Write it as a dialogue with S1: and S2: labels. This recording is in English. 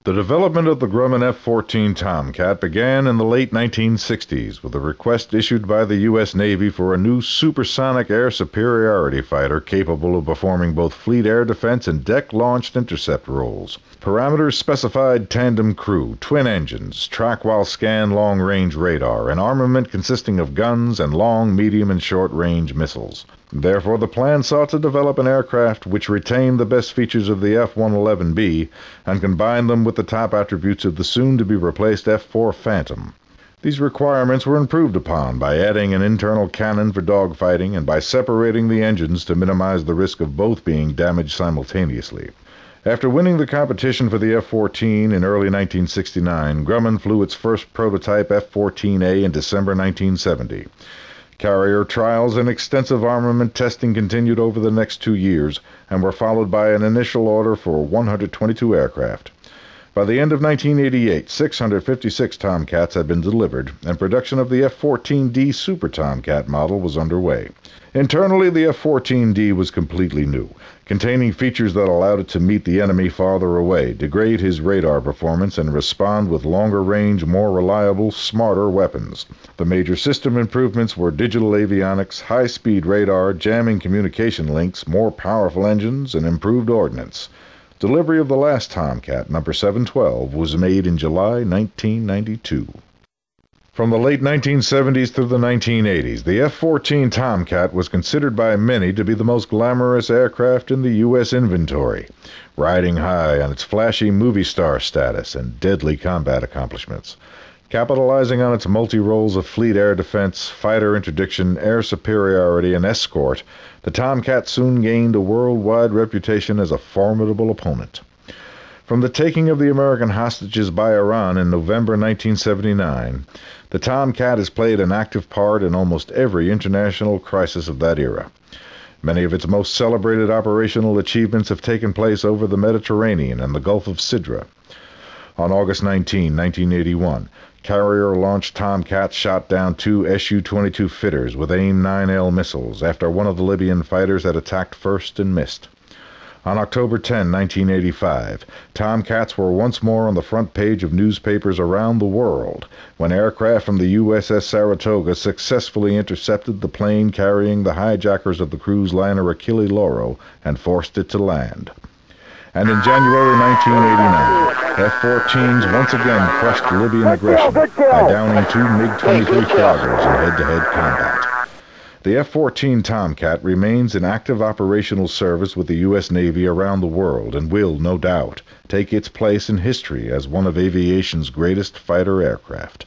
S1: The development of the Grumman F-14 Tomcat began in the late 1960s with a request issued by the U.S. Navy for a new supersonic air superiority fighter capable of performing both fleet air defense and deck-launched intercept roles. Parameters specified tandem crew, twin engines, track-while-scan long-range radar, and armament consisting of guns and long, medium, and short-range missiles. Therefore, the plan sought to develop an aircraft which retained the best features of the F-111B and combined them with the top attributes of the soon-to-be-replaced F-4 Phantom. These requirements were improved upon by adding an internal cannon for dogfighting and by separating the engines to minimize the risk of both being damaged simultaneously. After winning the competition for the F-14 in early 1969, Grumman flew its first prototype F-14A in December 1970. Carrier trials and extensive armament testing continued over the next 2 years and were followed by an initial order for 122 aircraft. By the end of 1988, 656 Tomcats had been delivered, and production of the F-14D Super Tomcat model was underway. Internally, the F-14D was completely new, containing features that allowed it to meet the enemy farther away, degrade his radar performance, and respond with longer range, more reliable, smarter weapons. The major system improvements were digital avionics, high-speed radar, jamming communication links, more powerful engines, and improved ordnance. Delivery of the last Tomcat, number 712, was made in July 1992. From the late 1970s through the 1980s, the F-14 Tomcat was considered by many to be the most glamorous aircraft in the U.S. inventory, riding high on its flashy movie star status and deadly combat accomplishments. Capitalizing on its multi-roles of fleet air defense, fighter interdiction, air superiority, and escort, the Tomcat soon gained a worldwide reputation as a formidable opponent. From the taking of the American hostages by Iran in November 1979, the Tomcat has played an active part in almost every international crisis of that era. Many of its most celebrated operational achievements have taken place over the Mediterranean and the Gulf of Sidra. On August 19, 1981, carrier-launched Tomcats shot down 2 Su-22 fitters with AIM-9L missiles after one of the Libyan fighters had attacked first and missed. On October 10, 1985, Tomcats were once more on the front page of newspapers around the world when aircraft from the USS Saratoga successfully intercepted the plane carrying the hijackers of the cruise liner Achille Lauro and forced it to land. And in January 1989, F-14s once again crushed Libyan aggression by downing 2 MiG-23 Floggers in head-to-head combat. The F-14 Tomcat remains in active operational service with the U.S. Navy around the world and will, no doubt, take its place in history as one of aviation's greatest fighter aircraft.